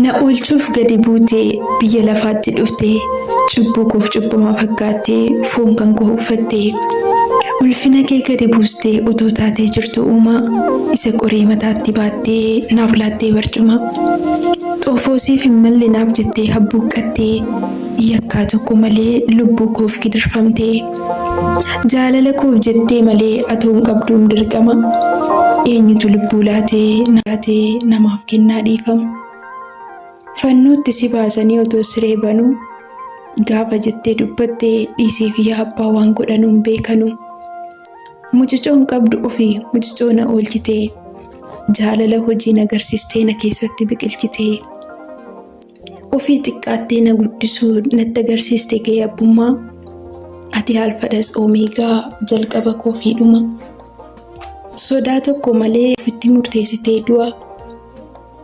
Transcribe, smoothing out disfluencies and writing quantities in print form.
Na oolchuuf gadi buutee biyya lafaatti dhuftee cubbuu koof cubbuma fakkaattee foon kan koo uffattee ulfina kee gadi buustee otoo taatee jirtu uumaa isa qoree mataatti baattee naaf laattee barcuma xoofoo siif hin malle naaf jettee habbuuqqattee yakkaa tokko malee lubbuu koof gidirfamtee jaalala koof jettee malee atoon qabduun dirqama eenyutu lubbuu laatee namaaf kennaa dhiifama. Fannootti si baasanii otoo siree banuu gaafa jettee dubbattee dhiisii fi abbaa waan godhanuun beekanu mucucoon qabdu ofii mucucoo na oolchitee jaalala hojiin agarsiistee na keessatti biqilchitee ofii xiqqaattee na guddisuu natti agarsiiste gahee abbummaa ati alfadhas oomeegaa jalqaba koo fi dhuma sodaa tokko malee ofitti murteessitee du'a